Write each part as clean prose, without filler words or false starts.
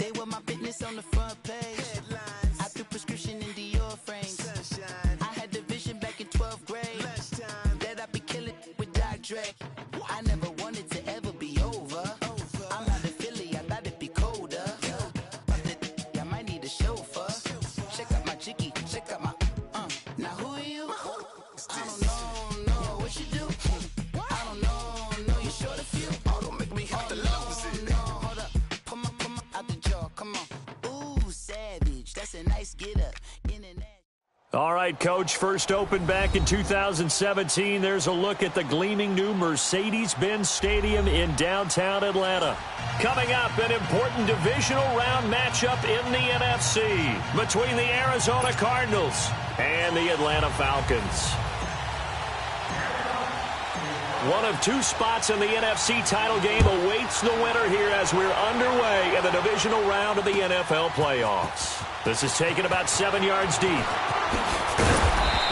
They want my business on the front page. Headlines. I threw prescription in Dior frames. Sunshine. I had the vision back in 12th grade. Lunchtime. That I'd be killing with Dr. Dre. I never wanted to ever be over. I'm out of Philly, I thought it'd be colder. I might need a chauffeur. Check out my chicky, check out my Now who are you? I don't know what you do. I don't know you short a few. Oh, don't make me have to lose it. No, hold up, come on, out the jaw, come on. Ooh, savage, that's a nice get up. All right, Coach, first opened back in 2017. There's a look at the gleaming new Mercedes-Benz Stadium in downtown Atlanta. Coming up, an important divisional round matchup in the NFC between the Arizona Cardinals and the Atlanta Falcons. One of two spots in the NFC title game awaits the winner here as we're underway in the divisional round of the NFL playoffs. This is taken about 7 yards deep.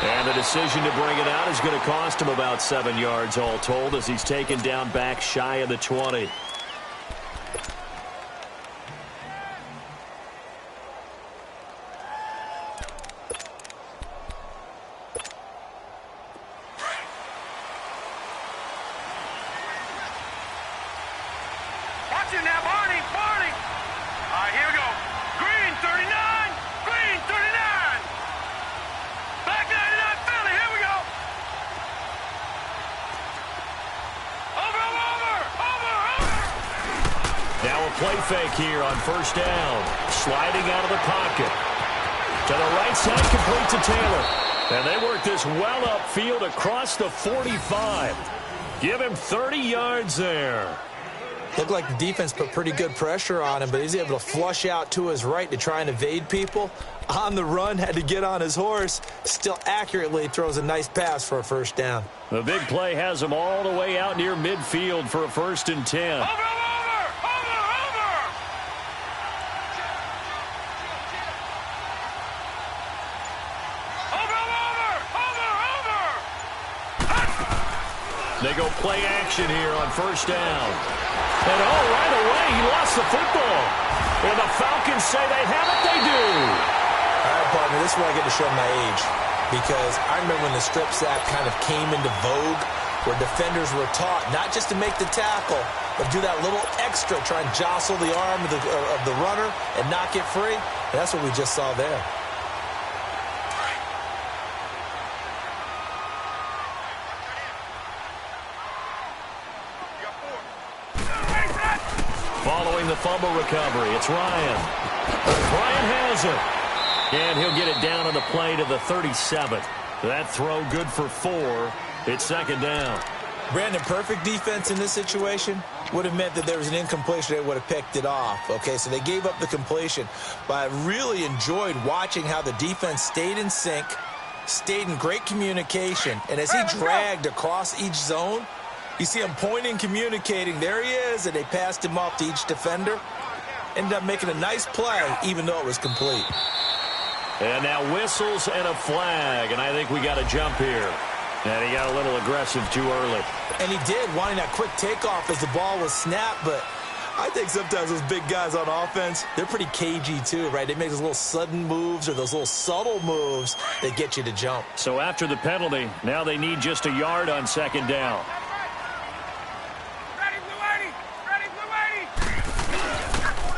And the decision to bring it out is going to cost him about 7 yards all told as he's taken down back shy of the 20. Watch it now, Barney. All right, here we go. Green, 39. Green, 39. Back 99, Philly. Here we go. Over. Now a play fake here on first down. Sliding out of the pocket. To the right side, complete to Taylor. And they work this well upfield across the 45. Give him 30 yards there. Looked like the defense put pretty good pressure on him, but he's able to flush out to his right to try and evade people. On the run, had to get on his horse. Still accurately throws a nice pass for a first down. The big play has him all the way out near midfield for a 1st and 10. Over. They go play action here on first down. And right away, he lost the football. And the Falcons say they have it, they do. All right, partner, this is where I get to show my age. Because I remember when the strip sack kind of came into vogue, where defenders were taught not just to make the tackle, but do that little extra, try and jostle the arm of the runner and knock it free. And that's what we just saw there. Following the fumble recovery, it's Ryan. Ryan has it. And he'll get it down on the play to the 37. That throw good for 4. It's second down. Brandon, perfect defense in this situation would have meant that there was an incompletion. They would have picked it off. Okay, so they gave up the completion. But I really enjoyed watching how the defense stayed in sync, stayed in great communication. And as he dragged across each zone, you see him pointing, communicating. There he is, and they passed him off to each defender. Ended up making a nice play, even though it was complete. And now whistles and a flag, and I think we got a jump here. And he got a little aggressive too early. And he did, wanting that quick takeoff as the ball was snapped, but I think sometimes those big guys on offense, they're pretty cagey too, right? They make those little sudden moves or those little subtle moves that get you to jump. So after the penalty, now they need just a yard on second down.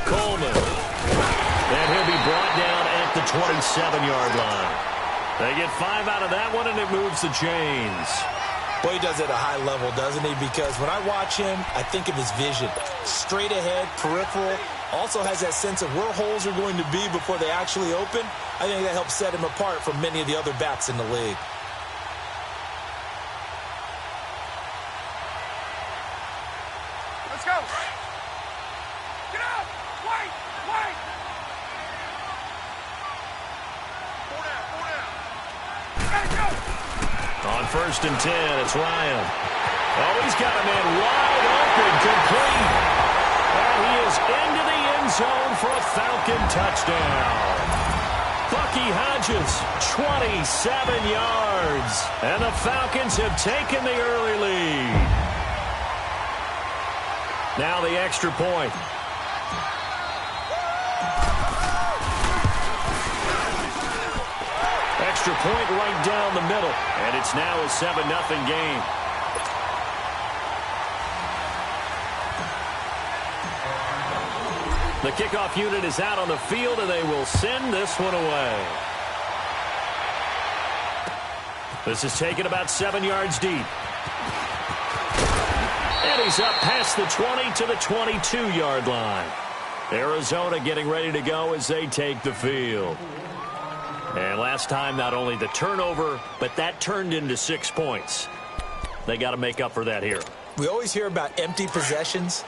Coleman. And he'll be brought down at the 27-yard line. They get 5 out of that one, and it moves the chains. Boy, he does it at a high level, doesn't he? Because when I watch him, I think of his vision. Straight ahead, peripheral. Also has that sense of where holes are going to be before they actually open. I think that helps set him apart from many of the other backs in the league. Let's go. Get up. Wait. Four down. On 1st and 10, it's Ryan. Oh, he's got a man wide open, complete. And he is into the end zone for a Falcon touchdown. Bucky Hodges, 27 yards. And the Falcons have taken the early lead. Now the extra point. extra point right down the middle. And it's now a 7-0 game. The kickoff unit is out on the field, and they will send this one away. This is taken about 7 yards deep. And he's up past the 20 to the 22-yard line. Arizona getting ready to go as they take the field. And last time, not only the turnover, but that turned into 6 points. They got to make up for that here. We always hear about empty possessions,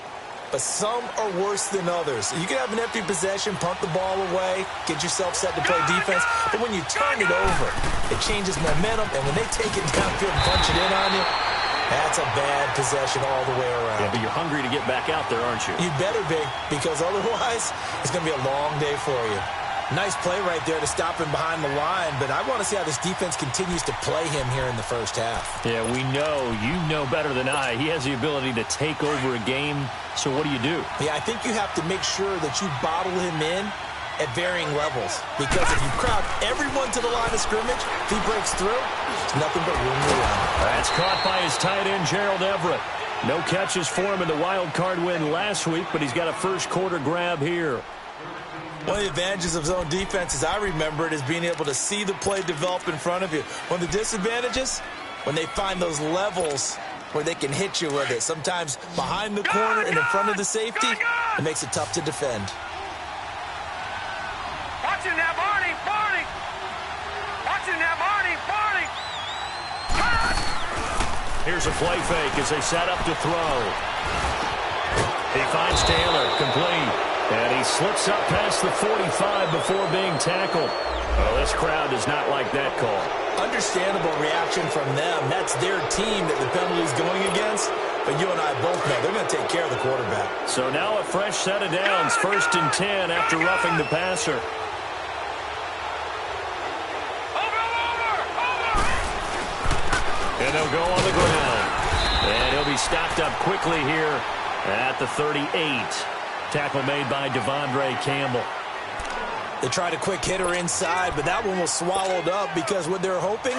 but some are worse than others. You can have an empty possession, punt the ball away, get yourself set to play defense, but when you turn it over, it changes momentum, and when they take it downfield and punch it in on you, that's a bad possession all the way around. Yeah, but you're hungry to get back out there, aren't you? You better be, because otherwise, it's going to be a long day for you. Nice play right there to stop him behind the line, but I want to see how this defense continues to play him here in the first half. Yeah, we know. You know better than I. He has the ability to take over a game, so what do you do? Yeah, I think you have to make sure that you bottle him in at varying levels, because if you crowd everyone to the line of scrimmage, if he breaks through, there's nothing but room to run. That's caught by his tight end, Gerald Everett. No catches for him in the wild card win last week, but he's got a first quarter grab here. One of the advantages of zone defense, as I remember it, is being able to see the play develop in front of you. One of the disadvantages, when they find those levels where they can hit you with it. Sometimes behind the corner and in front of the safety, it makes it tough to defend. Watching that, Barney, Barney. Watching that, Barney, Barney. Here's a play fake as they set up to throw. He finds Taylor, complete. And he slips up past the 45 before being tackled. Well, this crowd does not like that call. Understandable reaction from them. That's their team that the penalty is going against. But you and I both know they're going to take care of the quarterback. So now a fresh set of downs. 1st and 10 after roughing the passer. And they'll go on the ground. And he'll be stopped up quickly here at the 38. Tackle made by Devondre Campbell. They tried a quick hitter inside, but that one was swallowed up because what they're hoping,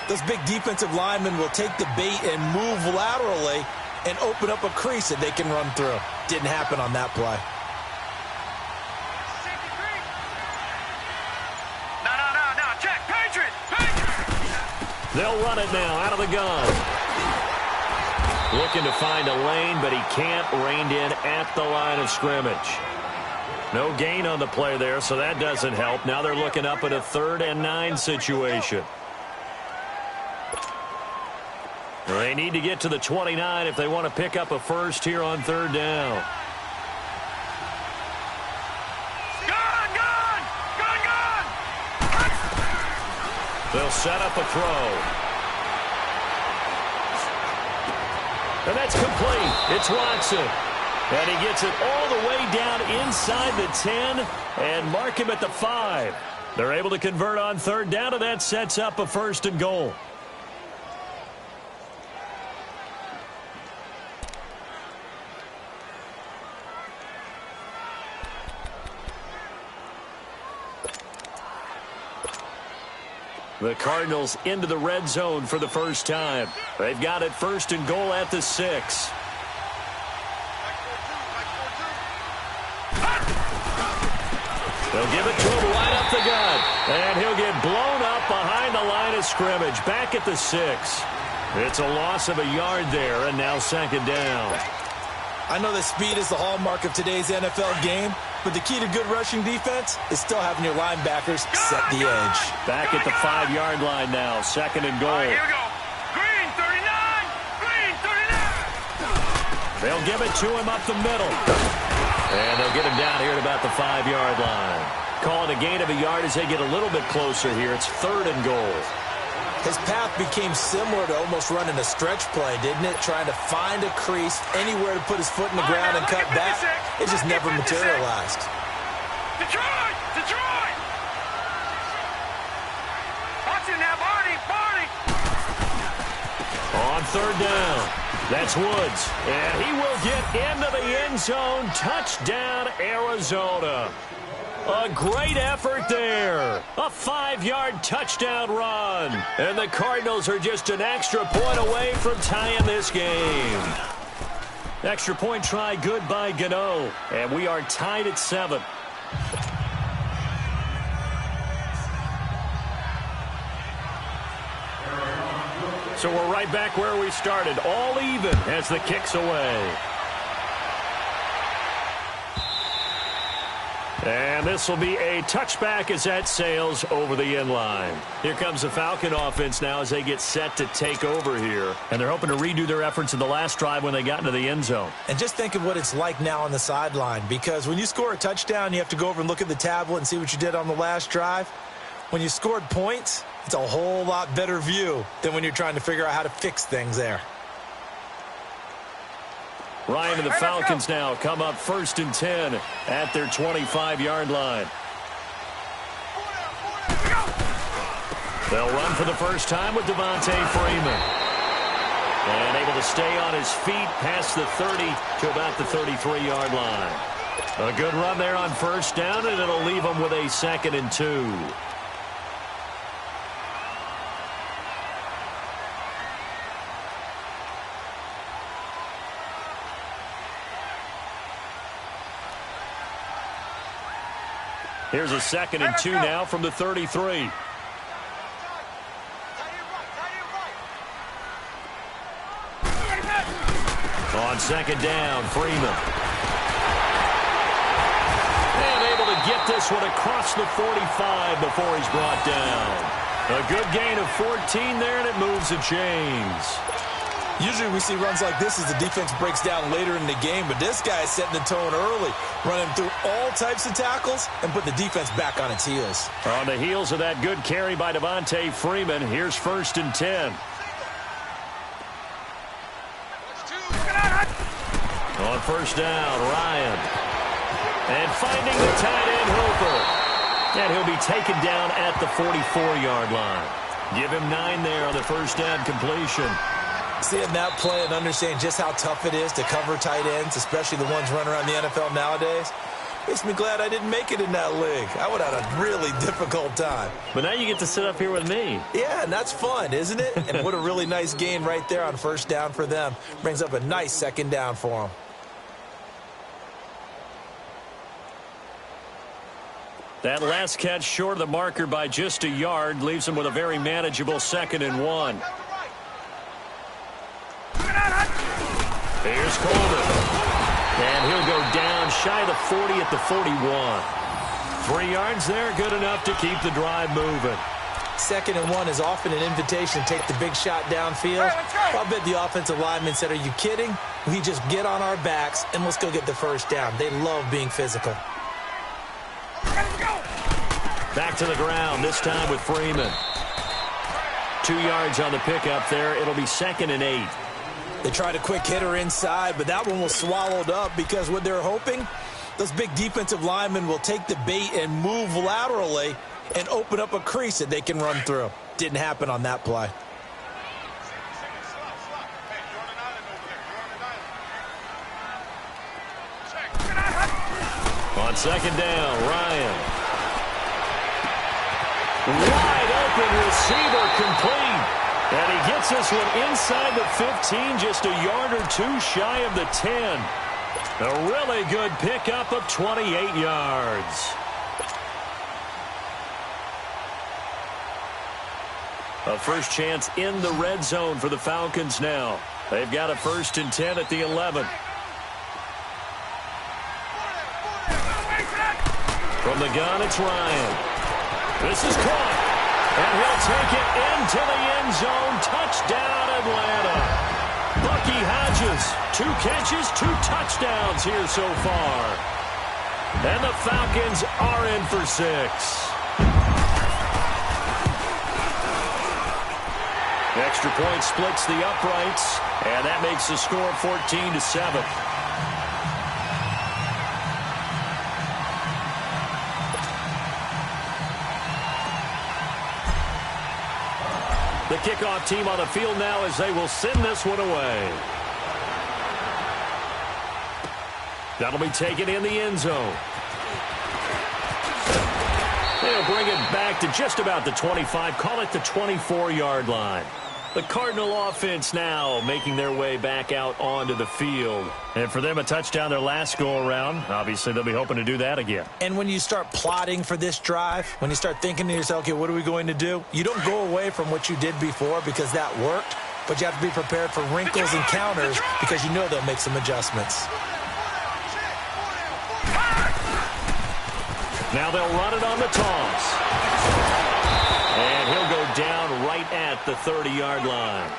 those big defensive linemen will take the bait and move laterally and open up a crease that they can run through. Didn't happen on that play. No, check, Patriot. They'll run it now out of the gun. Looking to find a lane, but he can't. Reined in at the line of scrimmage. No gain on the play there, so that doesn't help. Now they're looking up at a 3rd and 9 situation. They need to get to the 29 if they want to pick up a first here on 3rd down. Gun! They'll set up a throw. And that's complete. It's Watson. And he gets it all the way down inside the 10 and mark him at the 5. They're able to convert on 3rd down, and that sets up a 1st and goal. The Cardinals into the red zone for the first time. They've got it 1st and goal at the 6. They'll give it to him right up the gut. And he'll get blown up behind the line of scrimmage. Back at the 6. It's a loss of a yard there, and now 2nd down. I know that speed is the hallmark of today's NFL game, but the key to good rushing defense is still having your linebackers set the edge. Back at the 5-yard line now, 2nd and goal. Here we go. Green 39. Green 39. They'll give it to him up the middle. And they'll get him down here at about the 5-yard line. Call it a gain of a yard as they get a little bit closer here. It's 3rd and goal. His path became similar to almost running a stretch play, didn't it? Trying to find a crease, anywhere to put his foot in the ground and cut back. It just never materialized. Detroit! Watching that, Barney! On 3rd down. That's Woods, and he will get into the end zone. Touchdown, Arizona. A great effort there. A 5-yard touchdown run. And the Cardinals are just an extra point away from tying this game. Extra point try good by Gano. And we are tied at 7. So we're right back where we started. All even as the kick's away. And this will be a touchback as that sails over the end line. Here comes the Falcon offense now as they get set to take over here. And they're hoping to redo their efforts in the last drive when they got into the end zone. And just think of what it's like now on the sideline, because when you score a touchdown, you have to go over and look at the tablet and see what you did on the last drive. When you scored points, it's a whole lot better view than when you're trying to figure out how to fix things there. Ryan and the Falcons now come up 1st and 10 at their 25-yard line. They'll run for the first time with Devontae Freeman. And able to stay on his feet past the 30 to about the 33-yard line. A good run there on 1st down, and it'll leave them with a 2nd and 2. Here's a 2nd and 2 now from the 33. On 2nd down, Freeman. And able to get this one across the 45 before he's brought down. A good gain of 14 there, and it moves the chains. Usually we see runs like this as the defense breaks down later in the game, but this guy is setting the tone early, running through all types of tackles and put the defense back on its heels. On the heels of that good carry by Devontae Freeman, here's 1st and 10. On 1st down, Ryan. And finding the tight end, Hooper. And he'll be taken down at the 44-yard line. Give him 9 there on the 1st down completion. Seeing that play and understanding just how tough it is to cover tight ends, especially the ones running around the NFL nowadays, makes me glad I didn't make it in that league. I would have had a really difficult time. But now you get to sit up here with me. Yeah, and that's fun, isn't it? And what a really nice gain right there on 1st down for them. Brings up a nice 2nd down for them. That last catch short of the marker by just a yard leaves them with a very manageable 2nd and 1. Here's Coleman. And he'll go down shy of the 40 at the 41. 3 yards there, good enough to keep the drive moving. 2nd and 1 is often an invitation to take the big shot downfield. I'll bet the offensive lineman said, are you kidding? We just get on our backs and let's go get the 1st down. They love being physical. Back to the ground, this time with Freeman. 2 yards on the pickup there. It'll be 2nd and 8. They tried a quick hitter inside, but that one was swallowed up because what they're hoping, those big defensive linemen will take the bait and move laterally and open up a crease that they can run through. Didn't happen on that play. On 2nd down, Ryan. Wide open receiver complete. And he gets this one inside the 15, just a yard or 2 shy of the 10. A really good pickup of 28 yards. A first chance in the red zone for the Falcons now. They've got a 1st and 10 at the 11. From the gun, it's Ryan. This is caught. And he'll take it into the end zone. Touchdown, Atlanta. Bucky Hodges, 2 catches, 2 touchdowns here so far. And the Falcons are in for 6. Extra point splits the uprights, and that makes the score 14-7. The kickoff team on the field now as they will send this one away. That'll be taken in the end zone. They'll bring it back to just about the 25, call it the 24-yard line. The Cardinal offense now making their way back out onto the field. And for them, a touchdown their last go-around. Obviously, they'll be hoping to do that again. And when you start plotting for this drive, when you start thinking to yourself, okay, what are we going to do? You don't go away from what you did before because that worked, but you have to be prepared for wrinkles and counters because you know they'll make some adjustments. Now they'll run it on the toss. And he'll go down right at the 30-yard line.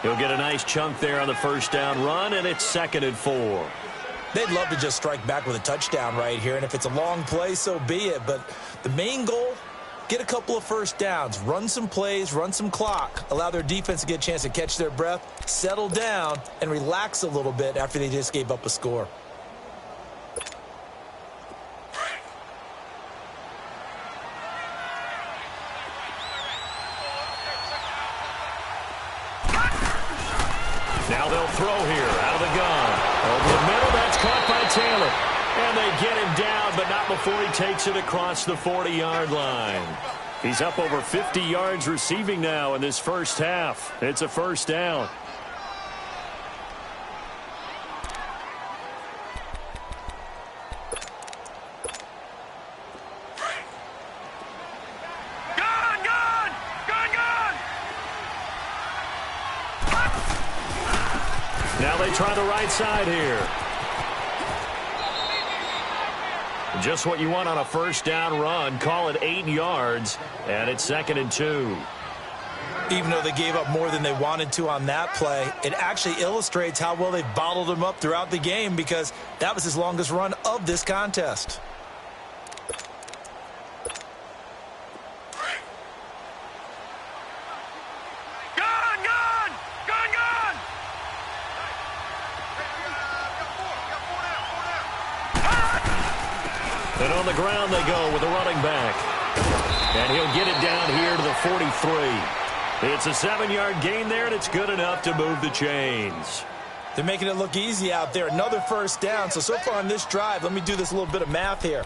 He'll get a nice chunk there on the first down run, and it's 2nd and 4. They'd love to just strike back with a touchdown right here, and if it's a long play, so be it. But the main goal, get a couple of first downs, run some plays, run some clock, allow their defense to get a chance to catch their breath, settle down, and relax a little bit after they just gave up a score. Now they'll throw here out of the gun. Over the middle, that's caught by Taylor. And they get him down, but not before he takes it across the 40-yard line. He's up over 50 yards receiving now in this first half. It's a first down. Now they try the right side here. Just what you want on a first down run. Call it 8 yards, and it's 2nd and 2. Even though they gave up more than they wanted to on that play, it actually illustrates how well they've bottled him up throughout the game because that was his longest run of this contest. And on the ground they go with the running back. And he'll get it down here to the 43. It's a 7-yard gain there, and it's good enough to move the chains. They're making it look easy out there. Another first down. So far on this drive, let me do this little bit of math here.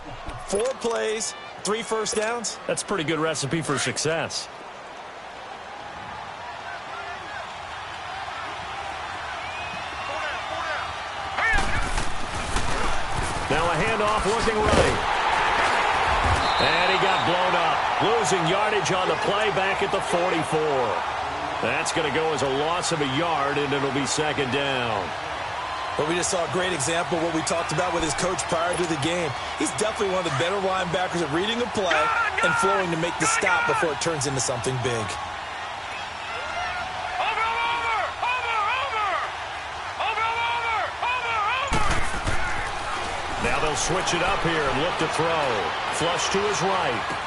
4 plays, 3 first downs. That's a pretty good recipe for success. Now a handoff looking right. And he got blown up. Losing yardage on the play back at the 44. That's going to go as a loss of a yard, and it'll be 2nd down. Well, we just saw a great example of what we talked about with his coach prior to the game. He's definitely one of the better linebackers at reading a play and flowing to make the stop before it turns into something big. Now they'll switch it up here and look to throw. Flush to his right.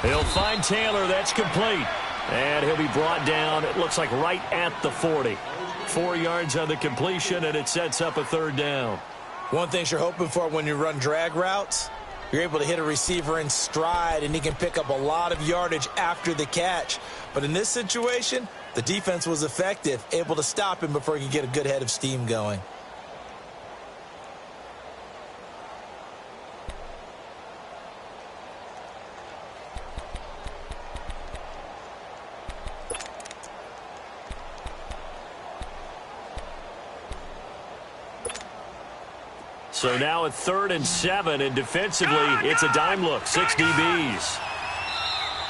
He'll find Taylor. That's complete. And he'll be brought down, it looks like right at the 40. 4 yards on the completion, and it sets up a 3rd down. One thing you're hoping for when you run drag routes, you're able to hit a receiver in stride, and he can pick up a lot of yardage after the catch. But in this situation, the defense was effective, able to stop him before he could get a good head of steam going. So now at 3rd and 7, and defensively, it's a dime look, 6 DBs.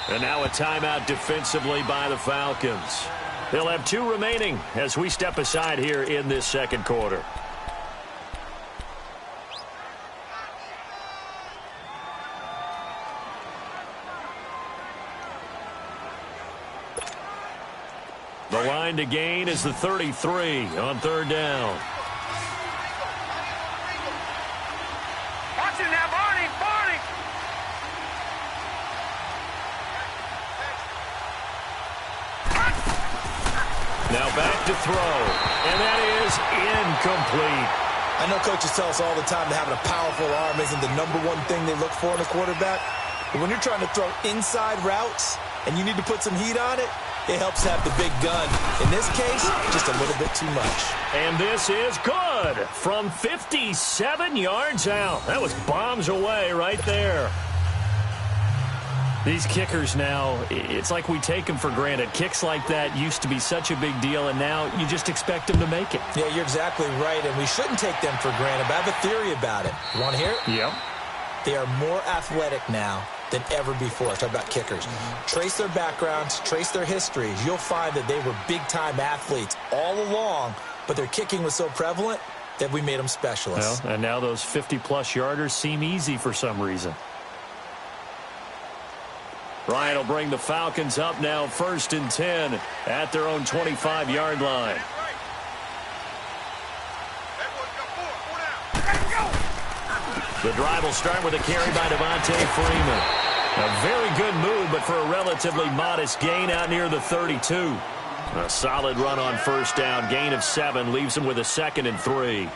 And now a timeout defensively by the Falcons. They'll have 2 remaining as we step aside here in this 2nd quarter. The line to gain is the 33 on 3rd down. Now back to throw, and that is incomplete. I know coaches tell us all the time that having a powerful arm isn't the #1 thing they look for in a quarterback. But when you're trying to throw inside routes and you need to put some heat on it, it helps have the big gun. In this case, just a little bit too much. And this is good from 57 yards out. That was bombs away right there. These kickers now, it's like we take them for granted. Kicks like that used to be such a big deal, and now you just expect them to make it. Yeah, you're exactly right, and we shouldn't take them for granted, but I have a theory about it. You want to hear it? Yep. They are more athletic now than ever before. Talk about kickers. Trace their backgrounds, trace their histories. You'll find that they were big-time athletes all along, but their kicking was so prevalent that we made them specialists. Well, and now those 50-plus yarders seem easy for some reason. Ryan will bring the Falcons up now 1st and 10 at their own 25-yard line. The drive will start with a carry by Devontae Freeman. A very good move, but for a relatively modest gain out near the 32. A solid run on 1st down. Gain of 7 leaves him with a 2nd and 3.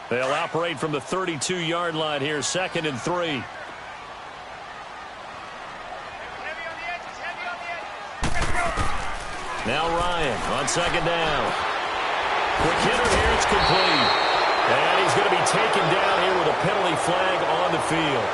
They'll operate from the 32-yard line here, 2nd and 3. Now Ryan on 2nd down. Quick hitter here, it's complete. And he's going to be taken down here with a penalty flag on the field.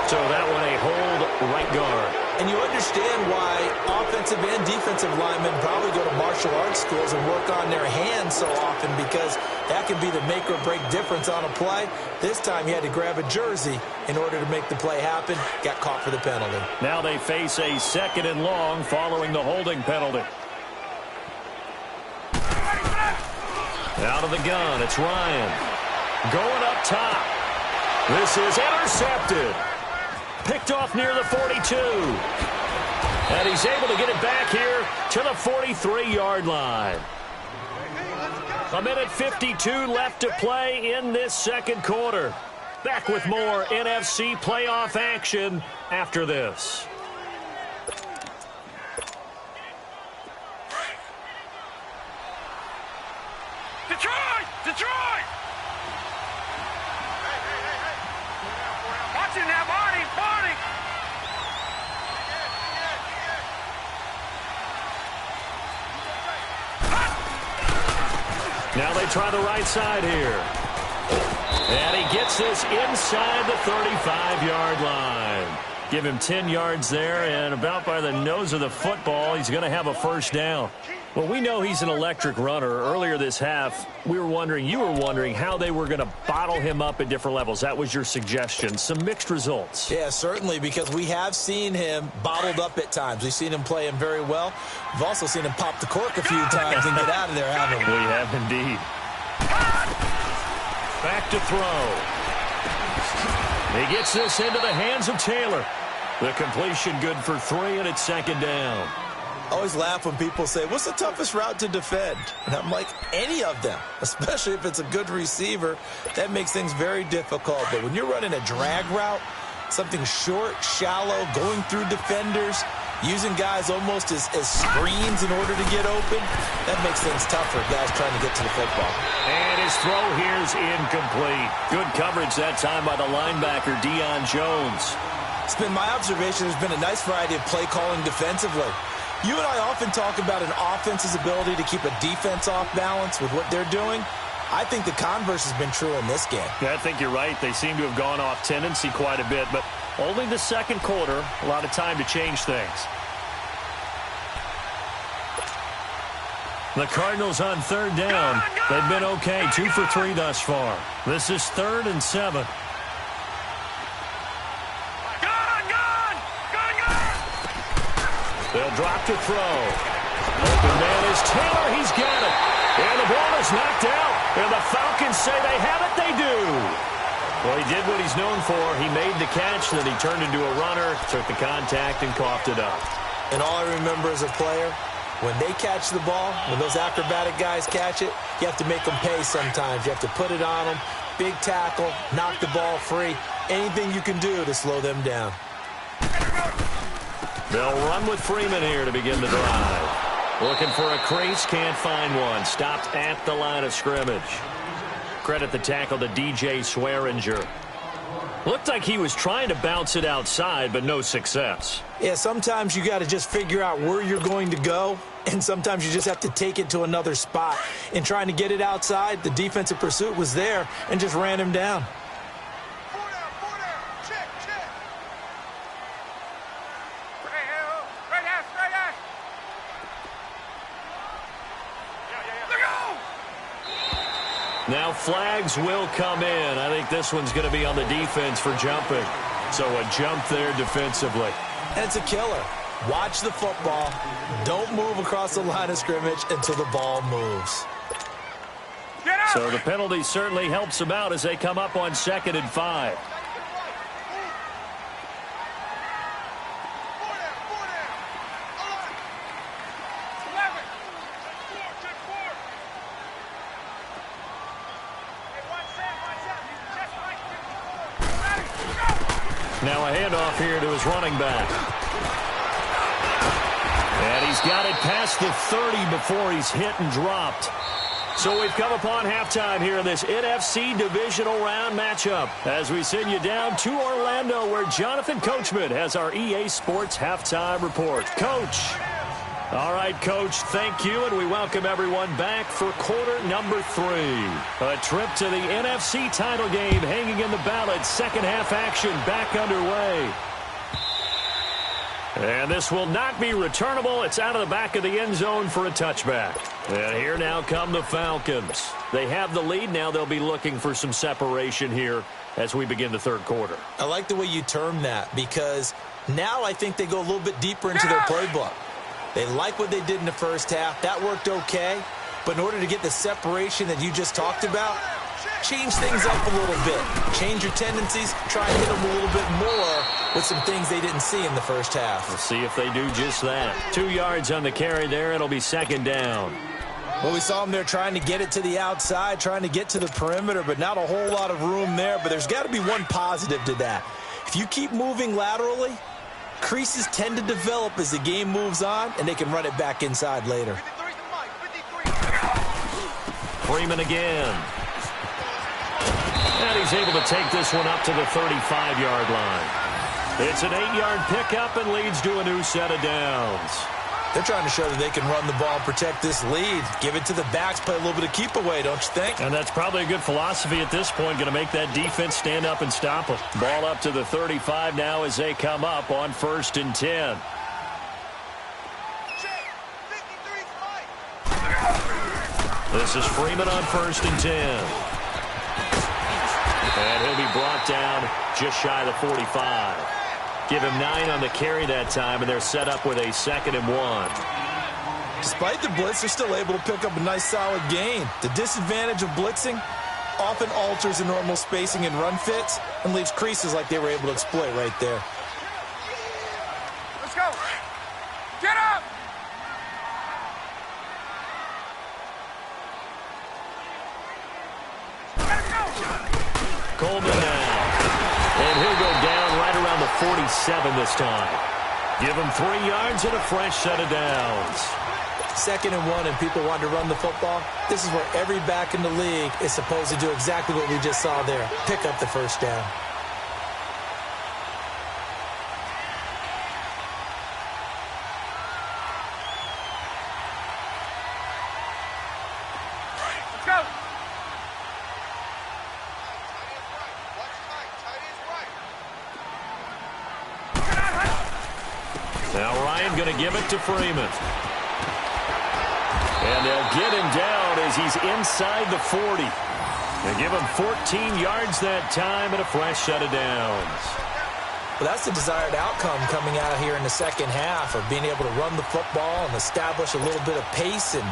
So that one a hold right guard. And you understand why offensive and defensive linemen probably go to martial arts schools and work on their hands so often, because that can be the make or break difference on a play. This time he had to grab a jersey in order to make the play happen. Got caught for the penalty. Now they face a 2nd and long following the holding penalty. Out of the gun, it's Ryan. Going up top. This is intercepted. Picked off near the 42. And he's able to get it back here to the 43-yard line. 1:52 left to play in this 2nd quarter. Back with more NFC playoff action after this. Detroit! Detroit! Watch it now, Barney! Barney! Now they try the right side here. And he gets this inside the 35-yard line. Give him 10 yards there, and about by the nose of the football, he's going to have a 1st down. Well, we know he's an electric runner. Earlier this half, you were wondering how they were going to bottle him up at different levels. That was your suggestion. Some mixed results. Yeah, certainly, because we have seen him bottled up at times. We've seen him play him very well. We've also seen him pop the cork a few times and get out of there, haven't we? We have indeed. Back to throw. He gets this into the hands of Taylor. The completion good for 3, and it's 2nd down. I always laugh when people say, what's the toughest route to defend? And I'm like, any of them, especially if it's a good receiver. That makes things very difficult. But when you're running a drag route, something short, shallow, going through defenders, using guys almost as screens in order to get open, that makes things tougher, guys trying to get to the football. And his throw here is incomplete. Good coverage that time by the linebacker, Deion Jones. It's been my observation there's been a nice variety of play calling defensively. You and I often talk about an offense's ability to keep a defense off balance with what they're doing. I think the converse has been true in this game. Yeah, I think you're right. They seem to have gone off tendency quite a bit, but only the 2nd quarter, a lot of time to change things. The Cardinals on 3rd down. They've been okay, 2 for 3 thus far. This is 3rd and 7. They'll drop to throw. Open man is Taylor. He's got it. And the ball is knocked out. And the Falcons say they have it. They do. Well, he did what he's known for. He made the catch, then he turned into a runner, took the contact, and coughed it up. And all I remember as a player, when they catch the ball, when those acrobatic guys catch it, you have to make them pay sometimes. You have to put it on them. Big tackle, knock the ball free. Anything you can do to slow them down. They'll run with Freeman here to begin the drive. Looking for a crease, can't find one. Stopped at the line of scrimmage. Credit the tackle to DJ Swearinger. Looked like he was trying to bounce it outside, but no success. Yeah, sometimes you got to just figure out where you're going to go, and sometimes you just have to take it to another spot. In trying to get it outside, the defensive pursuit was there and just ran him down. Now flags will come in. I think this one's going to be on the defense for jumping. So a jump there defensively. And it's a killer. Watch the football. Don't move across the line of scrimmage until the ball moves. So the penalty certainly helps them out as they come up on 2nd and 5. Now a handoff here to his running back. And he's got it past the 30 before he's hit and dropped. So we've come upon halftime here in this NFC Divisional Round matchup as we send you down to Orlando where Jonathan Coachman has our EA Sports Halftime Report. Coach. All right, Coach, thank you, and we welcome everyone back for quarter number 3. A trip to the NFC title game hanging in the balance. Second half action back underway. And this will not be returnable. It's out of the back of the end zone for a touchback. And here now come the Falcons. They have the lead. Now they'll be looking for some separation here as we begin the third quarter. I like the way you term that because now I think they go a little bit deeper into their playbook. They like what they did in the first half. That worked okay. But in order to get the separation that you just talked about, change things up a little bit. Change your tendencies. Try and hit them a little bit more with some things they didn't see in the first half. We'll see if they do just that. 2 yards on the carry there. It'll be 2nd down. Well, we saw them there trying to get it to the outside, trying to get to the perimeter, but not a whole lot of room there. But there's got to be one positive to that. If you keep moving laterally, creases tend to develop as the game moves on, and they can run it back inside later. Freeman again. And he's able to take this one up to the 35-yard line. It's an 8-yard pickup and leads to a new set of downs. They're trying to show that they can run the ball, protect this lead, give it to the backs, play a little bit of keep away, don't you think? And that's probably a good philosophy at this point, going to make that defense stand up and stop them. Ball up to the 35 now as they come up on 1st and 10. This is Freeman on 1st and 10. And he'll be brought down just shy of the 45. Give him 9 on the carry that time, and they're set up with a 2nd and 1. Despite the blitz, they're still able to pick up a nice solid gain. The disadvantage of blitzing often alters the normal spacing and run fits and leaves creases like they were able to exploit right there. Let's go. Get up. Coleman now. And he'll go down right around the 47 this time. Give him 3 yards and a fresh set of downs. 2nd and 1 and people want to run the football. This is where every back in the league is supposed to do exactly what we just saw there. Pick up the first down. Let's go. Now Ryan going to give it to Freeman. And they'll get him down as he's inside the 40. They give him 14 yards that time and a fresh set of downs. Well, that's the desired outcome coming out here in the second half of being able to run the football and establish a little bit of pace and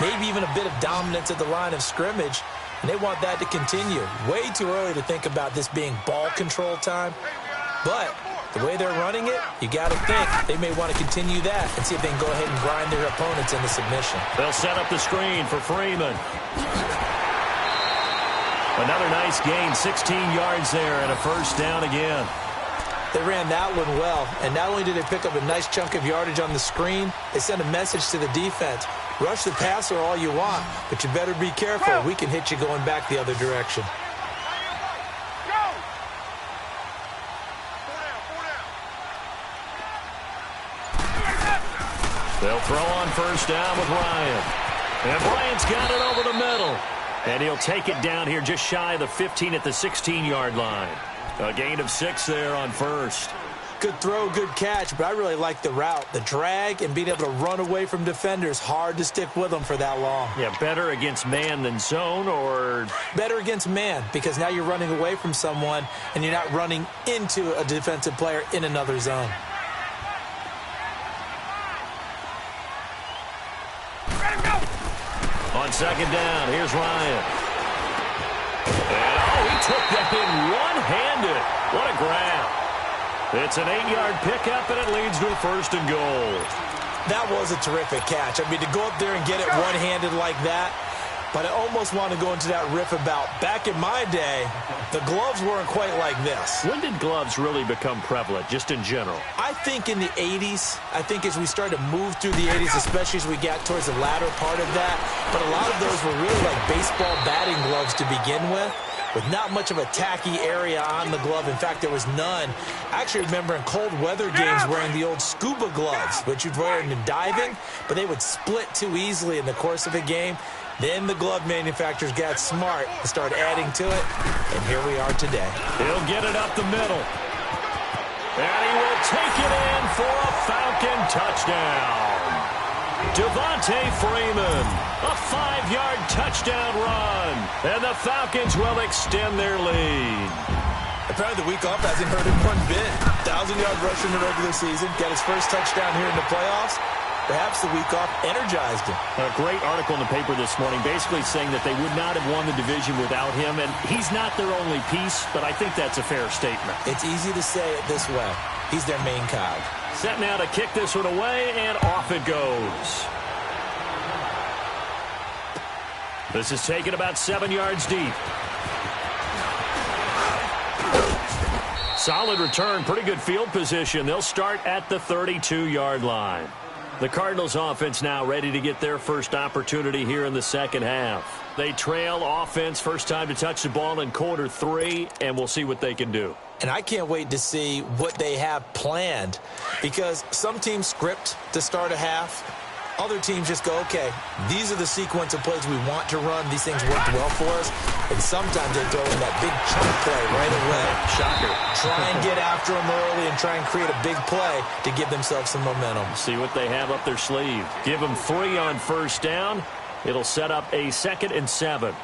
maybe even a bit of dominance at the line of scrimmage. And they want that to continue. Way too early to think about this being ball control time. But the way they're running it, you got to think they may want to continue that and see if they can go ahead and grind their opponents into submission. They'll set up the screen for Freeman. Another nice gain, 16 yards there and a first down again. They ran that one well, and not only did they pick up a nice chunk of yardage on the screen, they sent a message to the defense. Rush the passer all you want, but you better be careful. We can hit you going back the other direction. throw on first down with Ryan. And Bryant's got it over the middle. And he'll take it down here just shy of the 15 at the 16-yard line. A gain of 6 there on first. Good throw, good catch, but I really like the route. The drag and being able to run away from defenders, hard to stick with them for that long. Yeah, better against man than zone, or? Better against man, because now you're running away from someone and you're not running into a defensive player in another zone. On second down, here's Ryan. And, he took that in one-handed. What a grab. It's an 8-yard pickup, and it leads to a first and goal. That was a terrific catch. I mean, to go up there and get it one-handed like that, but I almost want to go into that riff about back in my day, the gloves weren't quite like this. When did gloves really become prevalent, just in general? I think in the 80s. I think as we started to move through the 80s, especially as we got towards the latter part of that. But a lot of those were really like baseball batting gloves to begin with not much of a tacky area on the glove. In fact, there was none. I actually remember in cold weather games wearing the old scuba gloves, which you'd wear in diving, but they would split too easily in the course of a game. Then the glove manufacturers got smart and started adding to it, and here we are today. He'll get it up the middle. And he will take it in for a Falcon touchdown. Devontae Freeman, a 5-yard touchdown run. And the Falcons will extend their lead. Apparently the week off hasn't hurt him one bit. 1,000-yard rush in the regular season. Got his first touchdown here in the playoffs. Perhaps the week off energized him. A great article in the paper this morning basically saying that they would not have won the division without him. And he's not their only piece, but I think that's a fair statement. It's easy to say it this way. He's their main cog. Set now to kick this one away, and off it goes. This is taken about 7 yards deep. Solid return, pretty good field position. They'll start at the 32-yard line. The Cardinals offense now ready to get their first opportunity here in the second half. They trail offense, first time to touch the ball in quarter 3, and we'll see what they can do. And I can't wait to see what they have planned, because some teams script to start a half. Other teams just go, okay, these are the sequence of plays we want to run. These things worked well for us. And sometimes they throw in that big chunk play right away. Shocker. Try and get after them early and try and create a big play to give themselves some momentum. See what they have up their sleeve. Give them 3 on first down. It'll set up a 2nd and 7.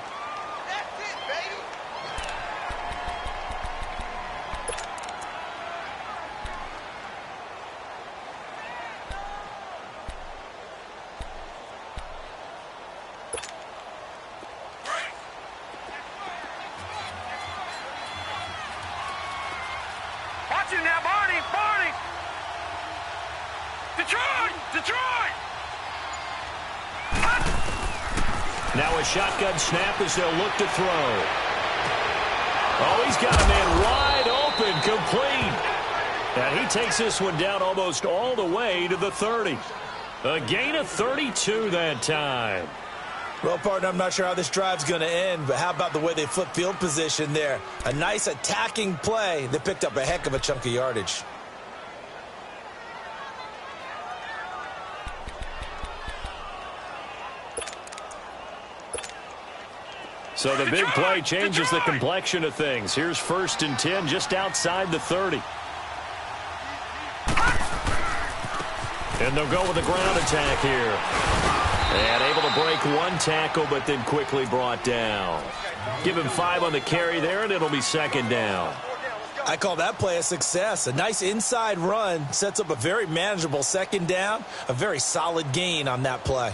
Now a shotgun snap as they'll look to throw. Oh, he's got a man wide open, complete. And he takes this one down almost all the way to the 30. A gain of 32 that time. Well, partner, I'm not sure how this drive's going to end, but how about the way they flip field position there? A nice attacking play that picked up a heck of a chunk of yardage. So the big play changes the complexion of things. Here's 1st and 10 just outside the 30. And they'll go with a ground attack here. And able to break one tackle, but then quickly brought down. Give him 5 on the carry there, and it'll be 2nd down. I call that play a success. A nice inside run sets up a very manageable 2nd down. A very solid gain on that play.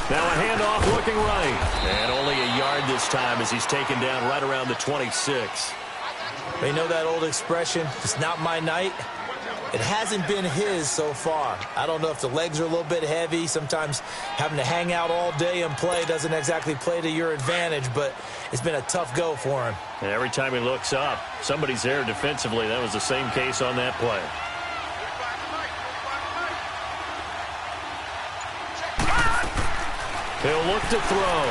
Now a handoff looking right. And only a yard this time as he's taken down right around the 26. They know that old expression, it's not my night. It hasn't been his so far. I don't know if the legs are a little bit heavy. Sometimes having to hang out all day and play doesn't exactly play to your advantage, but it's been a tough go for him. And every time he looks up, somebody's there defensively. That was the same case on that play. He'll look to throw.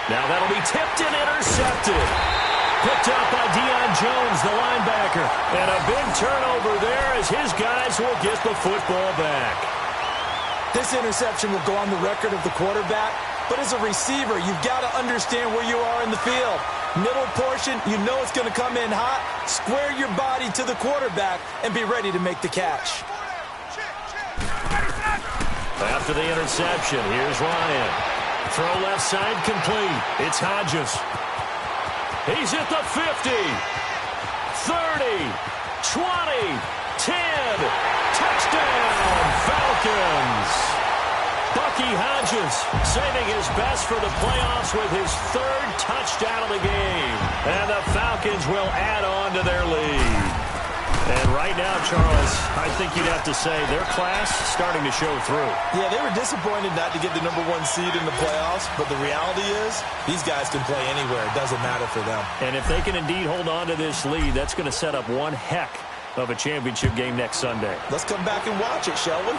Now that'll be tipped and intercepted. Picked up by Deion Jones, the linebacker. And a big turnover there as his guys will get the football back. This interception will go on the record of the quarterback, but as a receiver, you've got to understand where you are in the field. Middle portion, you know it's going to come in hot. Square your body to the quarterback and be ready to make the catch. After the interception, here's Ryan. Throw left side complete. It's Hodges. He's at the 50, 30, 20, 10. Touchdown, Falcons. Bucky Hodges saving his best for the playoffs with his third touchdown of the game. And the Falcons will add on to their lead. And right now, Charles, I think you'd have to say their class starting to show through. Yeah, they were disappointed not to get the #1 seed in the playoffs, but the reality is these guys can play anywhere. It doesn't matter for them. And if they can indeed hold on to this lead, that's going to set up one heck of a championship game next Sunday. Let's come back and watch it, shall we?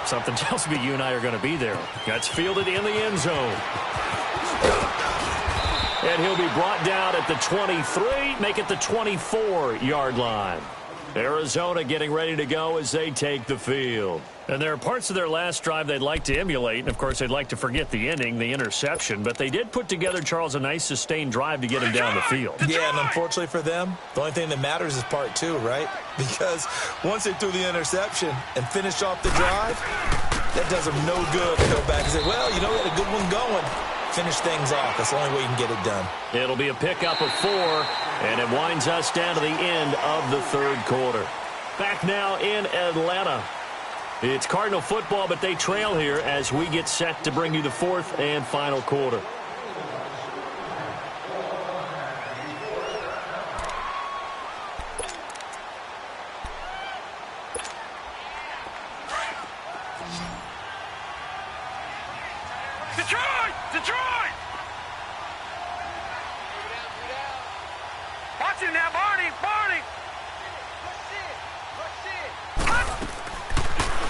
Something tells me you and I are going to be there. That's fielded in the end zone. And he'll be brought down at the 23, make it the 24-yard line. Arizona getting ready to go as they take the field. And there are parts of their last drive they'd like to emulate. And, of course, they'd like to forget the ending, the interception. But they did put together, Charles, a nice sustained drive to get him down the field. Yeah, and unfortunately for them, the only thing that matters is part 2, right? Because once they threw the interception and finished off the drive, that does them no good to go back and say, well, you know, we had a good one going. Finish things off. That's the only way you can get it done. It'll be a pickup of 4, and it winds us down to the end of the third quarter. Back now in Atlanta. It's Cardinal football, but they trail here as we get set to bring you the fourth and final quarter. Detroit! Detroit! Watch him now, Barney! Barney!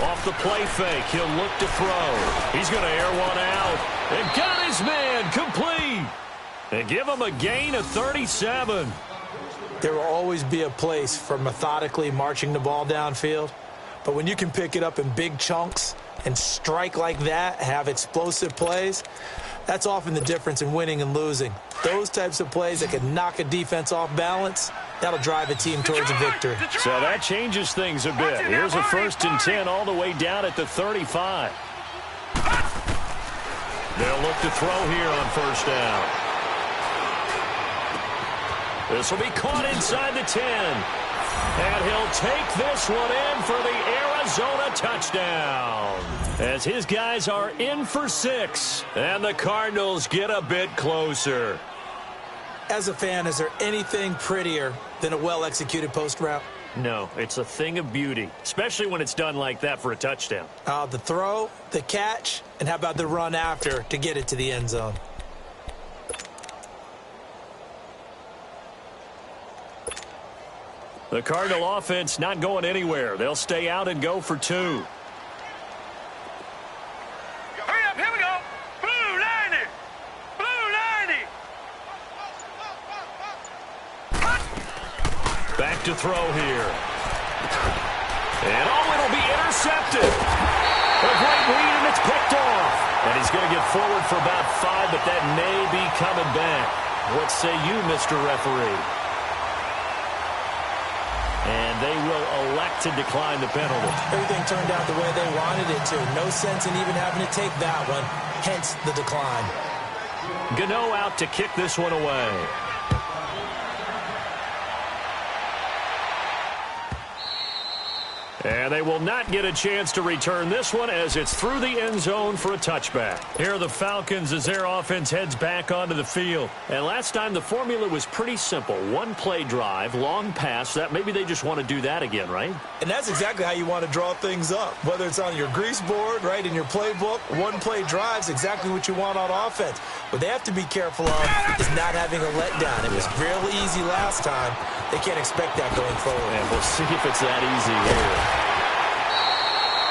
Off the play fake, he'll look to throw. He's going to air one out. And got his man complete. And give him a gain of 37. There will always be a place for methodically marching the ball downfield. But when you can pick it up in big chunks and strike like that, have explosive plays, that's often the difference in winning and losing. Those types of plays that can knock a defense off balance, that'll drive a team towards a victory. So that changes things a bit. Here's a 1st and 10 all the way down at the 35. They'll look to throw here on 1st down. This will be caught inside the 10. And he'll take this one in for the Arizona touchdown. As his guys are in for 6. And the Cardinals get a bit closer. As a fan, is there anything prettier than a well-executed post route? No, it's a thing of beauty, especially when it's done like that for a touchdown. The throw, the catch, and how about the run after to get it to the end zone? The Cardinal offense not going anywhere. They'll stay out and go for 2. Hurry up, here we go. Blue 90. Blue 90. Back to throw here. And it'll be intercepted. A great read, and it's picked off. And he's going to get forward for about 5, but that may be coming back. What say you, Mr. Referee? And they will elect to decline the penalty. Everything turned out the way they wanted it to. No sense in even having to take that one, hence the decline. Gano out to kick this one away. And they will not get a chance to return this one as it's through the end zone for a touchback. Here are the Falcons as their offense heads back onto the field. And last time the formula was pretty simple. One play drive, long pass. That maybe they just want to do that again, right? And that's exactly how you want to draw things up. Whether it's on your grease board, right, in your playbook, one play drive's exactly what you want on offense. What they have to be careful of is not having a letdown. It was real easy last time. They can't expect that going forward. And we'll see if it's that easy here.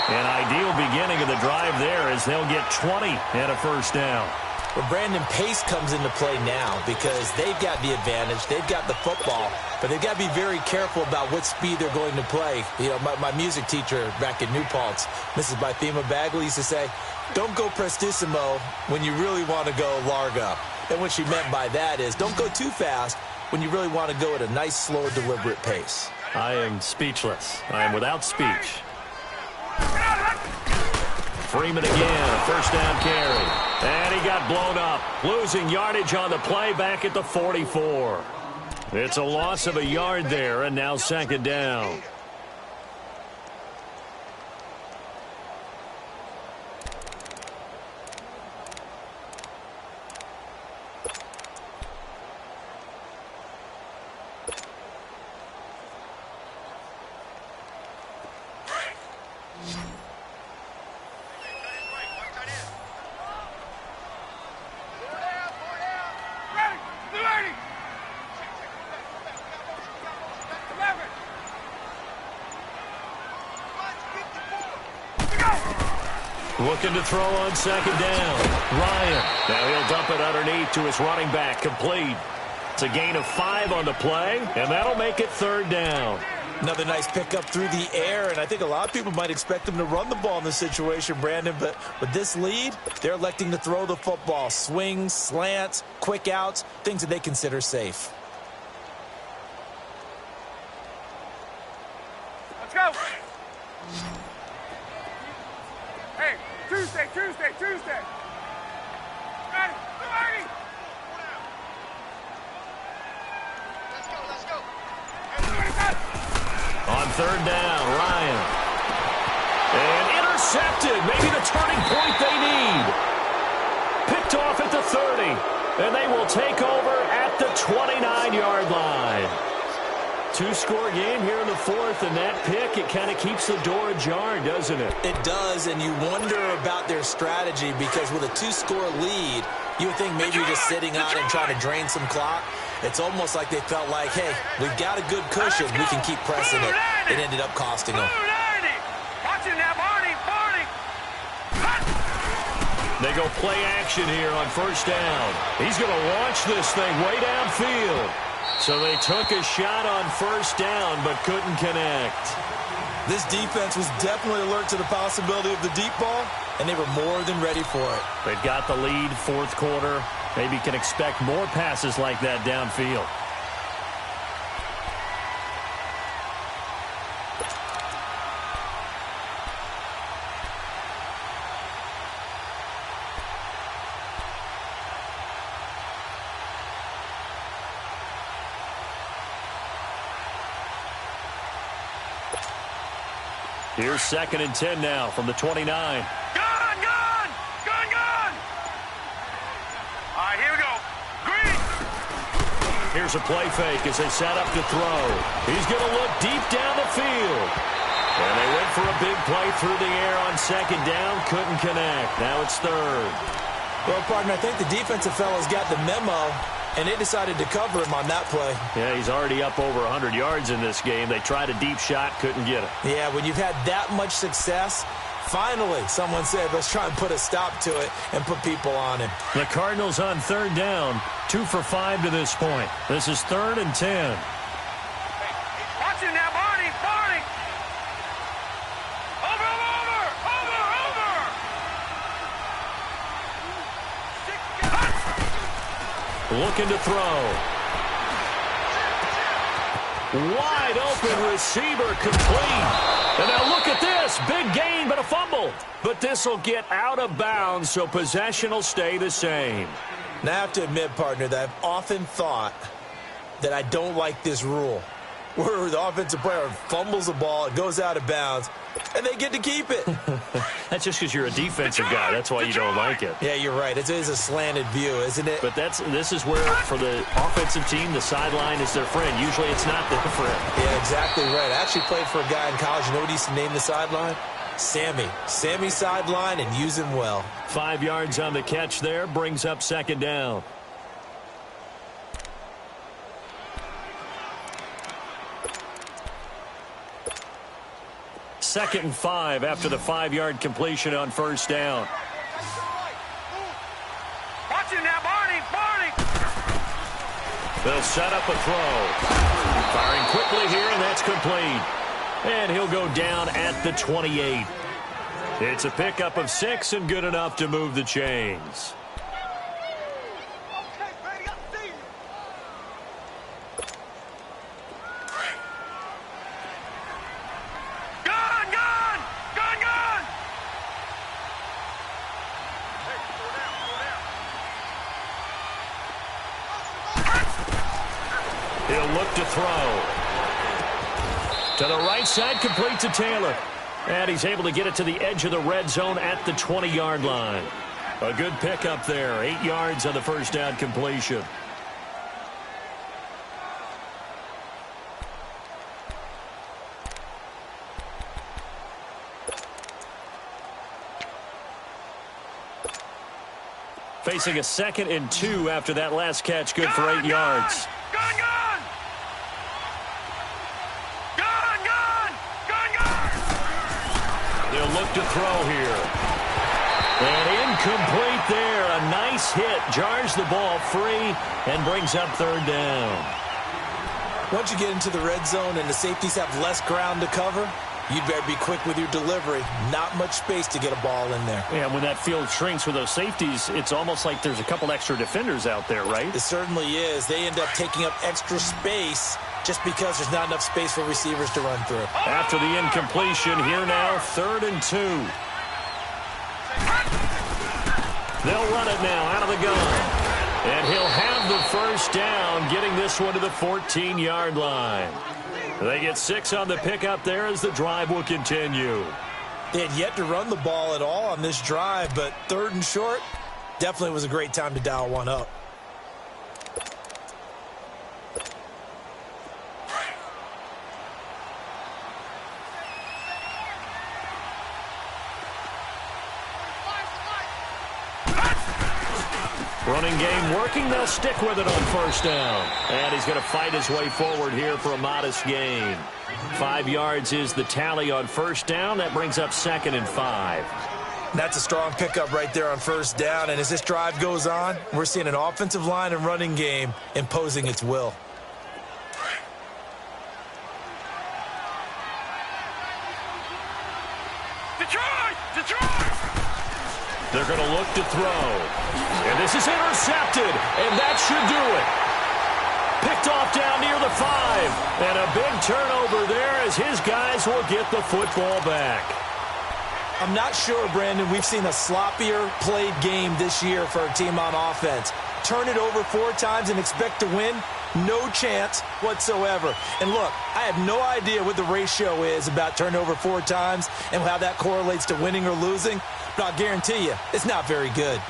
An ideal beginning of the drive there as they'll get 20 and a first down. Well, Brandon, pace comes into play now because they've got the advantage. They've got the football, but they've got to be very careful about what speed they're going to play. You know, my music teacher back in New Paltz, Mrs. Bythema Bagley, used to say, don't go prestissimo when you really want to go largo. And what she meant by that is don't go too fast when you really want to go at a nice, slow, deliberate pace. I am speechless. I am without speech. Freeman again, a first down carry. And he got blown up, losing yardage on the play back at the 44. It's a loss of a yard there, and now second down. Looking to throw on second down. Ryan. Now he'll dump it underneath to his running back. Complete. It's a gain of 5 on the play, and that'll make it third down. Another nice pickup through the air, and I think a lot of people might expect him to run the ball in this situation, Brandon, but with this lead, they're electing to throw the football. Swings, slants, quick outs, things that they consider safe. Let's go. Hey, Tuesday. Ready? Let's go. On third down, Ryan. And intercepted. Maybe the turning point they need. Picked off at the 30. And they will take over at the 29-yard line. Two-score game here in the fourth, and that pick, it kind of keeps the door ajar, doesn't it? It does, and you wonder about their strategy because with a two-score lead, you would think maybe you're just sitting on and trying to drain some clock. It's almost like they felt like, hey, we've got a good cushion. We can keep pressing it. It ended up costing them. Watch it now, Barney. They go play action here on first down. He's going to launch this thing way downfield. So they took a shot on first down but couldn't connect. This defense was definitely alert to the possibility of the deep ball, and they were more than ready for it. They've got the lead, fourth quarter. Maybe can expect more passes like that downfield. Here's 2nd and 10 now from the 29. Gun! All right, here we go. Green! Here's a play fake as they set up to throw. He's going to look deep down the field. And they went for a big play through the air on second down. Couldn't connect. Now it's third. Well, partner, I think the defensive fellows got the memo, and they decided to cover him on that play. Yeah, he's already up over 100 yards in this game. They tried a deep shot, couldn't get it. Yeah, when you've had that much success, finally someone said, let's try and put a stop to it and put people on him. The Cardinals on third down, 2 for 5 to this point. This is 3rd and 10. Watch it now, Barney. Over. Looking to throw. Wide open receiver complete. And now look at this. Big gain, but a fumble. But this will get out of bounds, so possession will stay the same. Now, I have to admit, partner, that I've often thought that I don't like this rule, where the offensive player fumbles the ball, it goes out of bounds, and they get to keep it. That's just because you're a defensive guy. That's why you don't like it. Yeah, you're right. It is a slanted view, isn't it? But this is where, for the offensive team, the sideline is their friend. Usually it's not their friend. Yeah, exactly right. I actually played for a guy in college. You know what he used to name the sideline? Sammy. Sammy sideline, and use him well. 5 yards on the catch there. Brings up second down. 2nd and 5 after the 5-yard completion on first down. Watch him now, Barney! Barney! They'll set up a throw. Firing quickly here, and that's complete. And he'll go down at the 28. It's a pickup of 6 and good enough to move the chains. He'll look to throw. To the right side, complete to Taylor. And he's able to get it to the edge of the red zone at the 20-yard line. A good pickup there. 8 yards on the first down completion. Facing a 2nd and 2 after that last catch. Good for 8 yards. They'll look to throw here. And incomplete there. A nice hit. Jars the ball free and brings up 3rd down. Once you get into the red zone and the safeties have less ground to cover, you'd better be quick with your delivery. Not much space to get a ball in there. Yeah, when that field shrinks with those safeties, it's almost like there's a couple extra defenders out there, right? It certainly is. They end up taking up extra space just because there's not enough space for receivers to run through. After the incompletion, here now, 3rd and 2. They'll run it now out of the gun. And he'll have the first down, getting this one to the 14-yard line. They get 6 on the pickup there as the drive will continue. They had yet to run the ball at all on this drive, but 3rd and short definitely was a great time to dial one up. Running game working. They'll stick with it on first down. And he's going to fight his way forward here for a modest gain. 5 yards is the tally on first down. That brings up 2nd and 5. That's a strong pickup right there on first down. And as this drive goes on, we're seeing an offensive line and running game imposing its will. Detroit! They're going to look to throw. And this is intercepted, and that should do it. Picked off down near the 5. And a big turnover there as his guys will get the football back. I'm not sure, Brandon, we've seen a sloppier played game this year for a team on offense. Turn it over 4 times and expect to win? No chance whatsoever. And look, I have no idea what the ratio is about turnover 4 times and how that correlates to winning or losing, but I'll guarantee you it's not very good.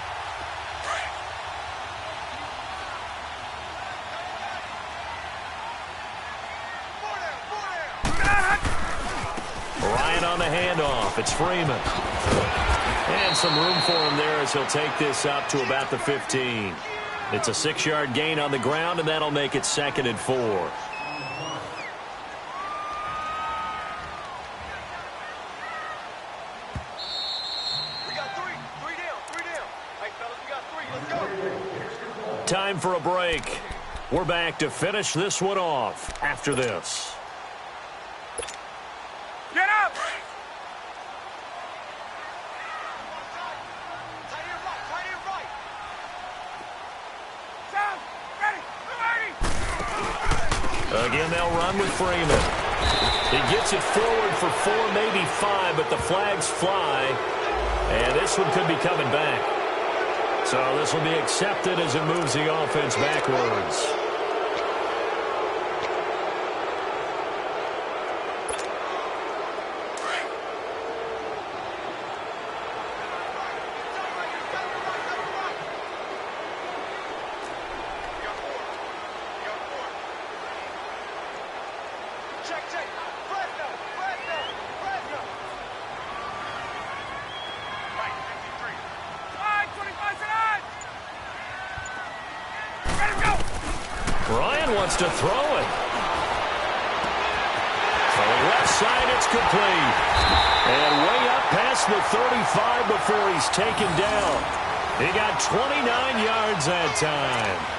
Ryan on the handoff. It's Freeman. And some room for him there as he'll take this up to about the 15. It's a 6-yard gain on the ground, and that'll make it 2nd and 4. We got 3. 3 down. Hey, fellas, we got 3. Let's go. Time for a break. We're back to finish this one off after this. Get up! Again, they'll run with Freeman. He gets it forward for 4, maybe 5, but the flags fly. And this one could be coming back. So this will be accepted as it moves the offense backwards. Ryan wants to throw it. Throwing left inside, it's complete. And way up past the 35 before he's taken down. He got 29 yards that time.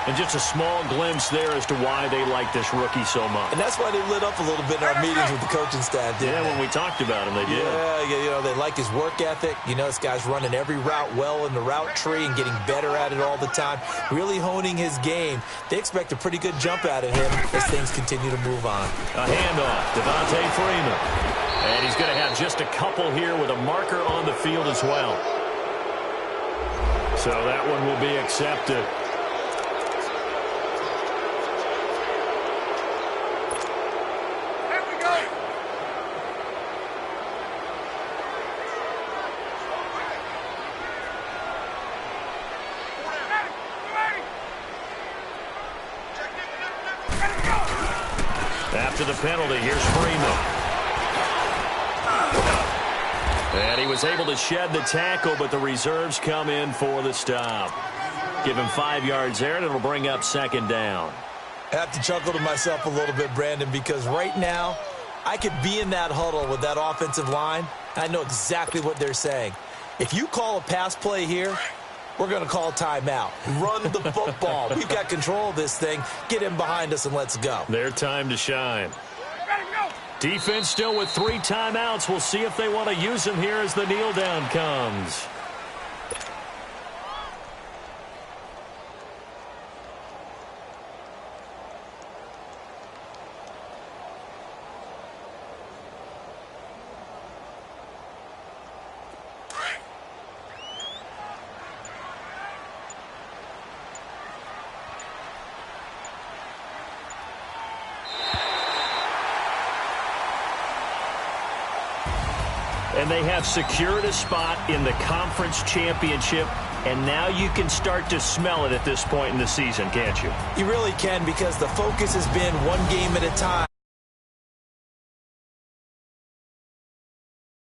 And just a small glimpse there as to why they like this rookie so much. And that's why they lit up a little bit in our meetings with the coaching staff, didn't they? When we talked about him, they did. Yeah, they like his work ethic. This guy's running every route well in the route tree and getting better at it all the time, really honing his game. They expect a pretty good jump out of him as things continue to move on. A handoff, Devontae Freeman. And he's going to have just a couple here with a marker on the field as well. So that one will be accepted. After the penalty, here's Freeman. And he was able to shed the tackle, but the reserves come in for the stop. Give him 5 yards there, and it'll bring up second down. I have to chuckle to myself a little bit, Brandon, because right now I could be in that huddle with that offensive line. I know exactly what they're saying. If you call a pass play here, we're going to call timeout. Run the football. We've got control of this thing. Get him behind us and let's go. Their time to shine. Defense still with 3 timeouts. We'll see if they want to use them here as the kneel down comes. And they have secured a spot in the conference championship, and now you can start to smell it at this point in the season, can't you? You really can, because the focus has been one game at a time.